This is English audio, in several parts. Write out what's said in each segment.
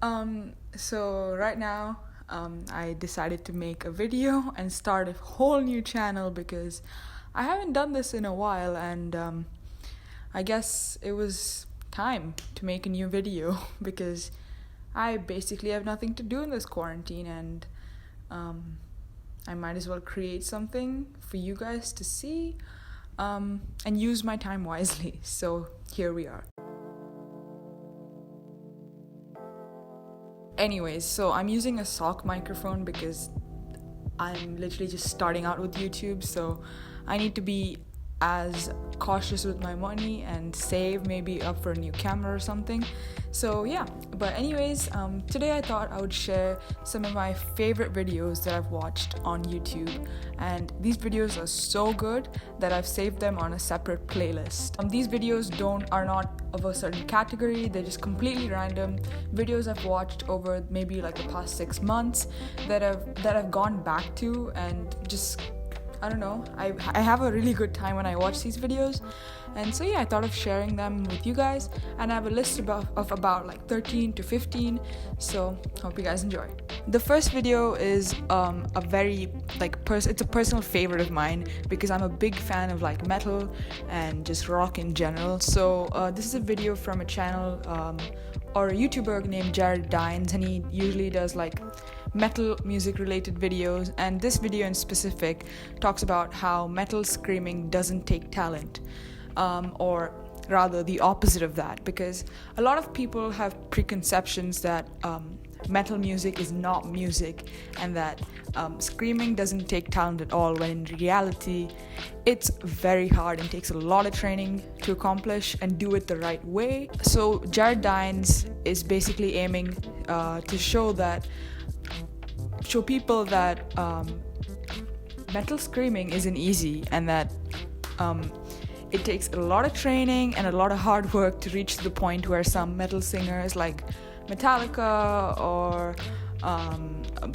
So right now, I decided to make a video and start a whole new channel because I haven't done this in a while, and I guess it was time to make a new video because I basically have nothing to do in this quarantine, and I might as well create something for you guys to see and use my time wisely. So here we are. Anyways, so I'm using a sock microphone because I'm literally just starting out with YouTube, so I need to be as cautious with my money and save maybe up for a new camera or something. So yeah, but anyways, today I thought I would share some of my favorite videos that I've watched on YouTube, and these videos are so good that I've saved them on a separate playlist. These videos are not of a certain category, they're just completely random videos I've watched over maybe like the past 6 months that I've gone back to, and just I don't know, I have a really good time when I watch these videos. And so yeah, I thought of sharing them with you guys, and I have a list of about like 13 to 15, so hope you guys enjoy. The first video is a very it's a personal favorite of mine because I'm a big fan of like metal and just rock in general. So this is a video from a channel or a YouTuber named Jared Dines, and he usually does like metal music related videos, and this video in specific talks about how metal screaming doesn't take talent, or rather the opposite of that, because a lot of people have preconceptions that metal music is not music and that screaming doesn't take talent at all, when in reality it's very hard and takes a lot of training to accomplish and do it the right way. So Jared Dines is basically aiming to show people that metal screaming isn't easy, and that it takes a lot of training and a lot of hard work to reach the point where some metal singers like Metallica or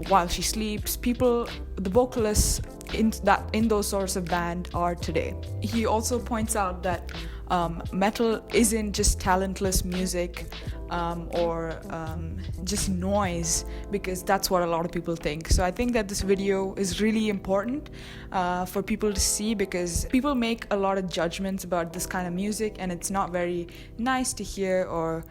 While She Sleeps, the vocalists in those sorts of band are today. He also points out that metal isn't just talentless music or just noise, because that's what a lot of people think. So I think that this video is really important for people to see, because people make a lot of judgments about this kind of music, and it's not very nice to hear, or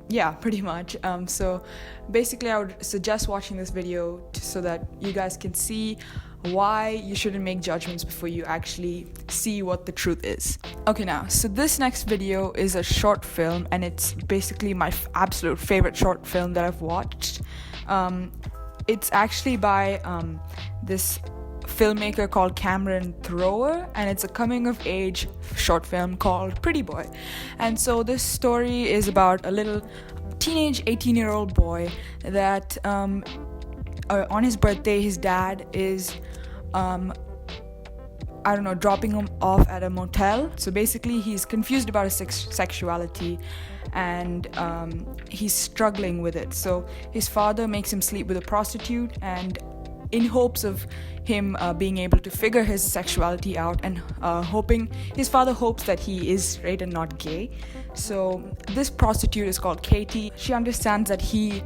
yeah, pretty much. So basically I would suggest watching this video so that you guys can see why you shouldn't make judgments before you actually see what the truth is. Okay, now, so this next video is a short film, and it's basically my absolute favorite short film that I've watched. It's actually by this filmmaker called Cameron Thrower, and it's a coming of age short film called Pretty Boy. And so this story is about a little teenage 18-year-old boy that on his birthday his dad is dropping him off at a motel. So basically he's confused about his sexuality, and he's struggling with it. So his father makes him sleep with a prostitute, and in hopes of him being able to figure his sexuality out, and his father hopes that he is straight and not gay. So this prostitute is called Katie. She understands that he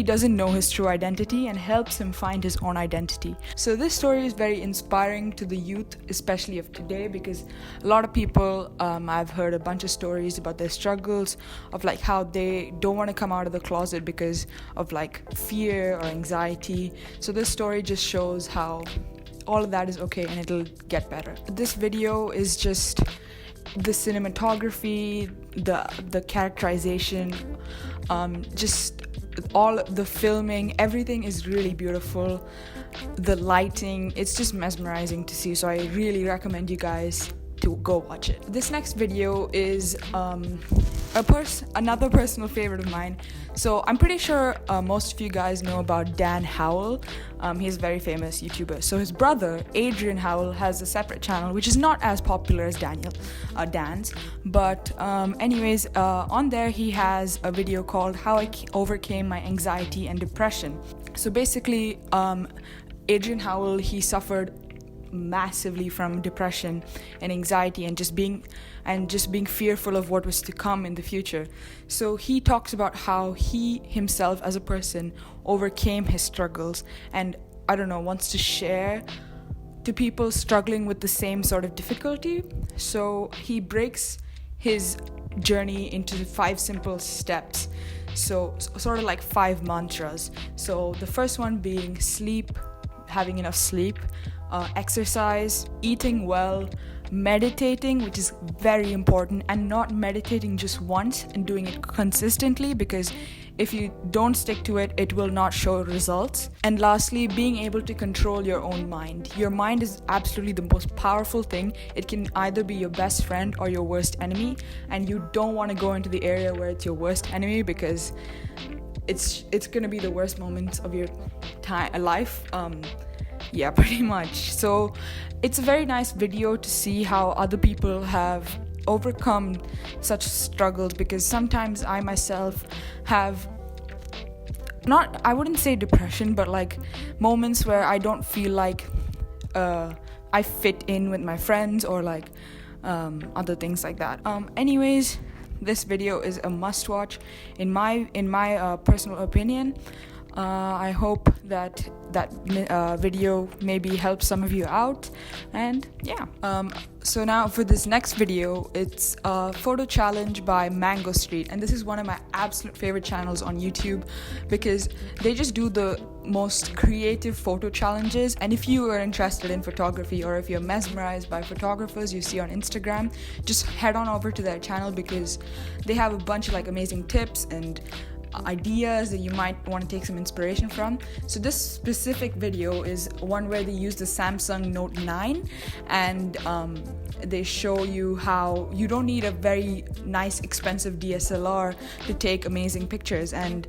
doesn't know his true identity, and helps him find his own identity. So this story is very inspiring to the youth, especially of today, because a lot of people, I've heard a bunch of stories about their struggles of like how they don't want to come out of the closet because of like fear or anxiety. So this story just shows how all of that is okay and it'll get better. This video is just the cinematography, the characterization, just all the filming, everything is really beautiful. The lighting, it's just mesmerizing to see, so I really recommend you guys to go watch it. This next video is another personal favorite of mine. So I'm pretty sure most of you guys know about Dan Howell. He's a very famous YouTuber. So his brother Adrian Howell has a separate channel which is not as popular as Dan's, but anyways, on there he has a video called How I Overcame My Anxiety and Depression. So basically Adrian Howell, he suffered massively from depression and anxiety and just being fearful of what was to come in the future. So he talks about how he himself as a person overcame his struggles, and I don't know, wants to share to people struggling with the same sort of difficulty. So he breaks his journey into 5 simple steps, so sort of like 5 mantras. So the first one being sleep, having enough sleep, exercise, eating well, meditating, which is very important, and not meditating just once and doing it consistently, because if you don't stick to it, it will not show results. And lastly, being able to control your own mind. Your mind is absolutely the most powerful thing. It can either be your best friend or your worst enemy, and you don't want to go into the area where it's your worst enemy, because it's going to be the worst moments of your life. Yeah, pretty much. So it's a very nice video to see how other people have overcome such struggles, because sometimes I myself have I wouldn't say depression, but like moments where I don't feel like I fit in with my friends, or like other things like that. Anyways, this video is a must watch in my personal opinion. I hope that video maybe helps some of you out, and yeah. So now for this next video, it's a photo challenge by Mango Street, and this is one of my absolute favorite channels on YouTube, because they just do the most creative photo challenges. And if you are interested in photography, or if you're mesmerized by photographers you see on Instagram, just head on over to their channel, because they have a bunch of like amazing tips and ideas that you might want to take some inspiration from. So this specific video is one where they use the Samsung Note 9, and they show you how you don't need a very nice expensive DSLR to take amazing pictures. And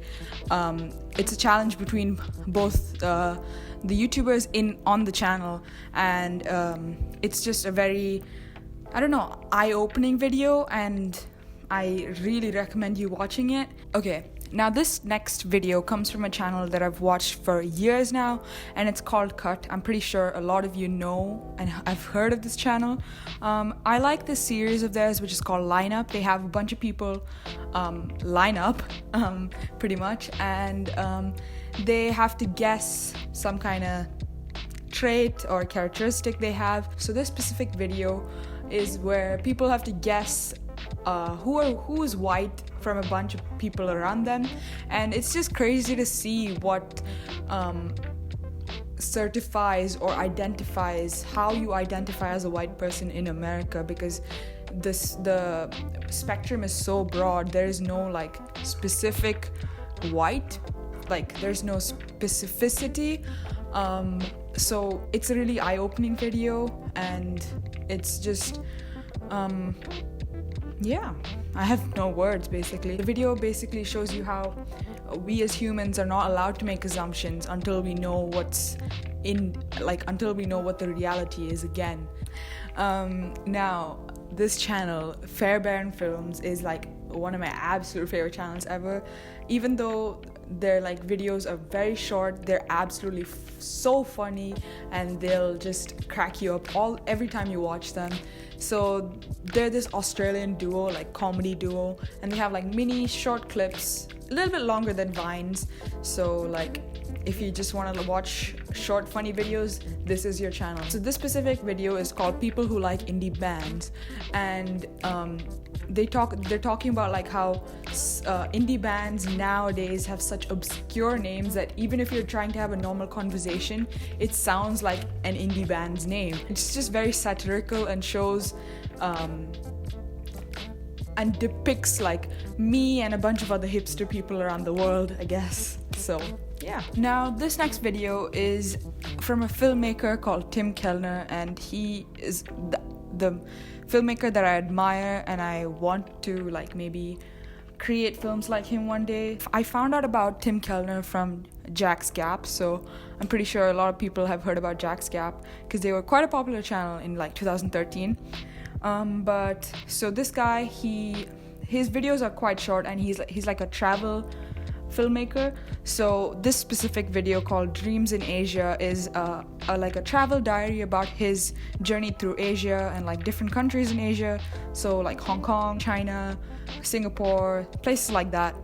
it's a challenge between both the YouTubers on the channel, and it's just a very, I don't know, eye-opening video, and I really recommend you watching it. Okay, now this next video comes from a channel that I've watched for years now, and it's called Cut. I'm pretty sure a lot of you know and I've heard of this channel. I like this series of theirs, which is called Lineup. They have a bunch of people line up pretty much, and they have to guess some kind of trait or characteristic they have. So this specific video is where people have to guess who is white from a bunch of people around them, and it's just crazy to see what certifies or identifies how you identify as a white person in America, because the spectrum is so broad. There is no like specific white, like there's no specificity. So it's a really eye-opening video, and it's just yeah, I have no words basically. The video basically shows you how we as humans are not allowed to make assumptions until we know until we know what the reality is again. Now, this channel, Fairbairn Films, is like one of my absolute favorite channels ever. Even though their like videos are very short, they're absolutely so funny, and they'll just crack you up every time you watch them. So they're this Australian duo, like comedy duo, and they have like mini short clips, a little bit longer than Vines. So like if you just want to watch short funny videos, this is your channel. So this specific video is called People Who Like Indie Bands, and they're talking about like how indie bands nowadays have such obscure names that even if you're trying to have a normal conversation, it sounds like an indie band's name. It's just very satirical and shows and depicts like me and a bunch of other hipster people around the world, I guess. So yeah. Now this next video is from a filmmaker called Tim Kellner, and he is the filmmaker that I admire, and I want to like maybe create films like him one day. I found out about Tim Kellner from Jack's Gap, so I'm pretty sure a lot of people have heard about Jack's Gap because they were quite a popular channel in like 2013. But so this guy, his videos are quite short, and he's like a travel filmmaker. So this specific video called Dreams in Asia is like a travel diary about his journey through Asia and like different countries in Asia, so like Hong Kong, China, Singapore, places like that.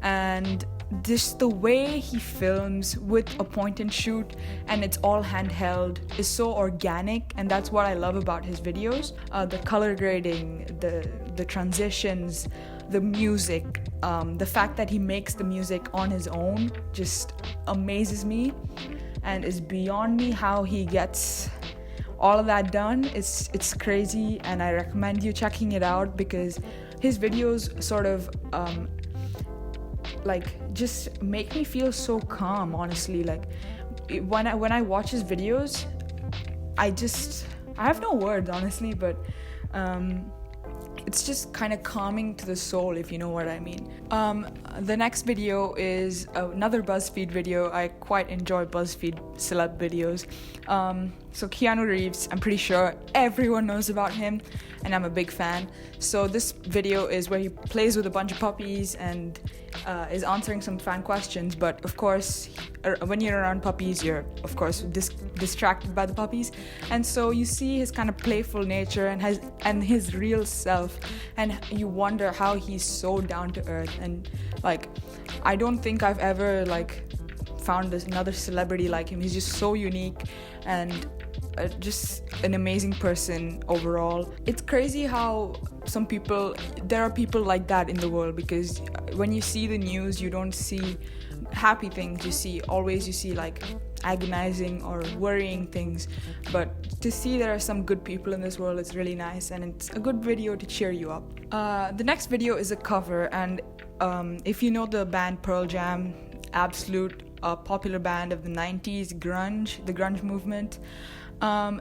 And just the way he films with a point and shoot, and it's all handheld, is so organic, and that's what I love about his videos. The color grading, the transitions, the music, the fact that he makes the music on his own just amazes me, and is beyond me how he gets all of that done. It's crazy, and I recommend you checking it out because his videos sort of like just make me feel so calm, honestly. Like when I watch his videos, I have no words, honestly, but it's just kind of calming to the soul, if you know what I mean. The next video is another BuzzFeed video. I quite enjoy BuzzFeed celeb videos. So Keanu Reeves, I'm pretty sure everyone knows about him, and I'm a big fan. So this video is where he plays with a bunch of puppies and is answering some fan questions. But of course, when you're around puppies, you're of course distracted by the puppies, and so you see his kind of playful nature and his real self, and you wonder how he's so down to earth. And like, I don't think I've ever like found another celebrity like him. He's just so unique and just an amazing person overall. It's crazy how there are people like that in the world, because when you see the news, you don't see happy things. You see like agonizing or worrying things, but to see there are some good people in this world, it's really nice, and it's a good video to cheer you up. The next video is a cover, and if you know the band Pearl Jam, absolute popular band of the 90s, the grunge movement.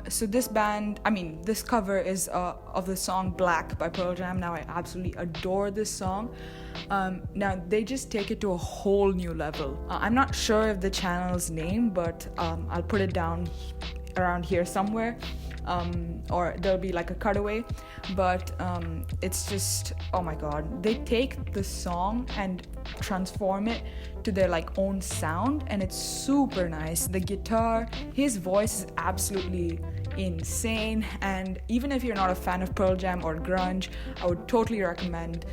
So this cover is of the song Black by Pearl Jam. Now I absolutely adore this song. Now they just take it to a whole new level. I'm not sure of the channel's name, but I'll put it down around here somewhere, or there'll be like a cutaway, but it's just, oh my god, they take the song and transform it to their like own sound, and it's super nice. The guitar, his voice is absolutely insane, and even if you're not a fan of Pearl Jam or grunge, I would totally recommend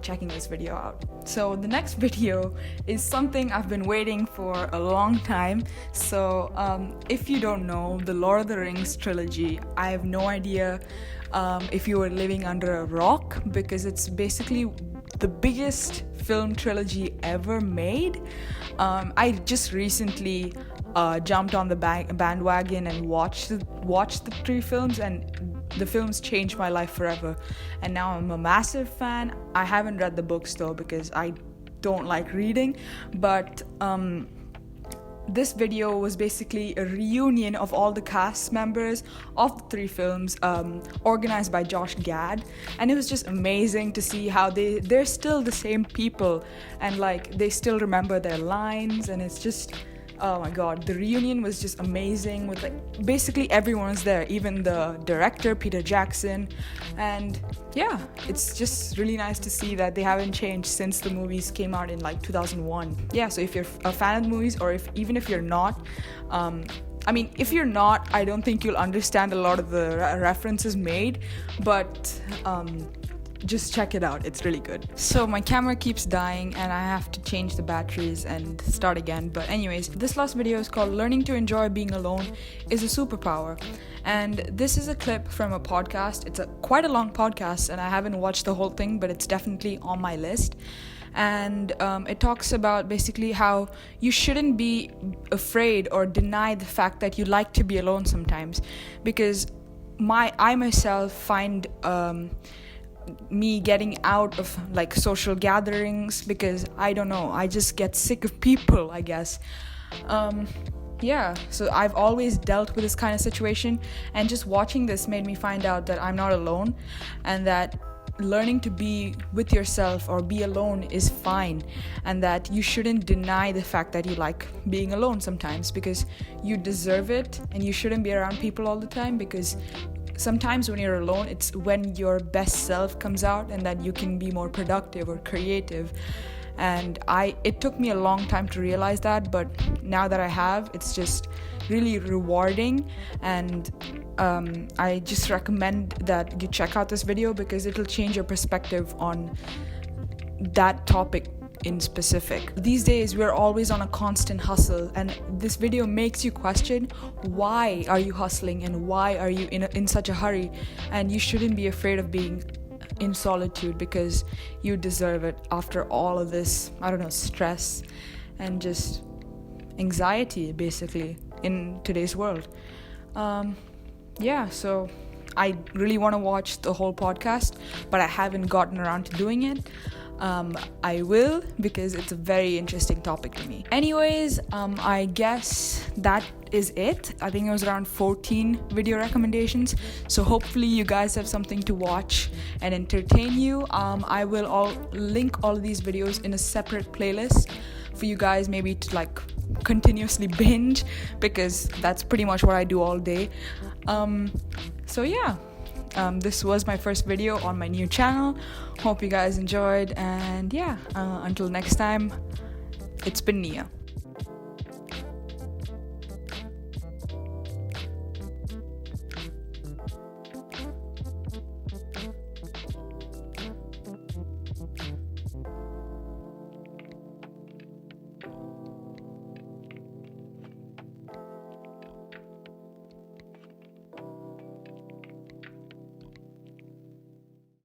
checking this video out. So the next video is something I've been waiting for a long time. So if you don't know, the Lord of the Rings trilogy, I have no idea if you were living under a rock, because it's basically the biggest film trilogy ever made. I just recently jumped on the bandwagon and watched the 3 films, and the films changed my life forever, and now I'm a massive fan. I haven't read the books though, because I don't like reading, but this video was basically a reunion of all the cast members of the 3 films, organized by Josh Gad, and it was just amazing to see how they're still the same people, and like they still remember their lines, and it's just, oh my god, the reunion was just amazing, with like basically everyone was there, even the director Peter Jackson, and yeah, it's just really nice to see that they haven't changed since the movies came out in like 2001. Yeah, so if you're a fan of the movies, or if you're not, if you're not, I don't think you'll understand a lot of the references made, but just check it out, it's really good. So my camera keeps dying and I have to change the batteries and start again, but anyways, this last video is called Learning to Enjoy Being Alone is a Superpower, and this is a clip from a podcast. It's quite a long podcast, and I haven't watched the whole thing, but it's definitely on my list. And it talks about basically how you shouldn't be afraid or deny the fact that you like to be alone sometimes, because I myself find me getting out of like social gatherings, because I don't know, I just get sick of people, I guess. So I've always dealt with this kind of situation, and just watching this made me find out that I'm not alone, and that learning to be with yourself or be alone is fine, and that you shouldn't deny the fact that you like being alone sometimes, because you deserve it, and you shouldn't be around people all the time, because sometimes when you're alone, it's when your best self comes out, and that you can be more productive or creative. and it took me a long time to realize that, but now that I have, it's just really rewarding. And I just recommend that you check out this video because it'll change your perspective on that topic in specific. These days we're always on a constant hustle, and this video makes you question, why are you hustling and why are you in such a hurry? And you shouldn't be afraid of being in solitude, because you deserve it after all of this, stress and just anxiety basically in today's world. So I really want to watch the whole podcast, but I haven't gotten around to doing it. I will, because it's a very interesting topic to me. Anyways, I guess that is it. I think it was around 14 video recommendations. So hopefully you guys have something to watch and entertain you. I will link all of these videos in a separate playlist for you guys, maybe to continuously binge, because that's pretty much what I do all day. This was my first video on my new channel. Hope you guys enjoyed, and until next time, it's been Nia.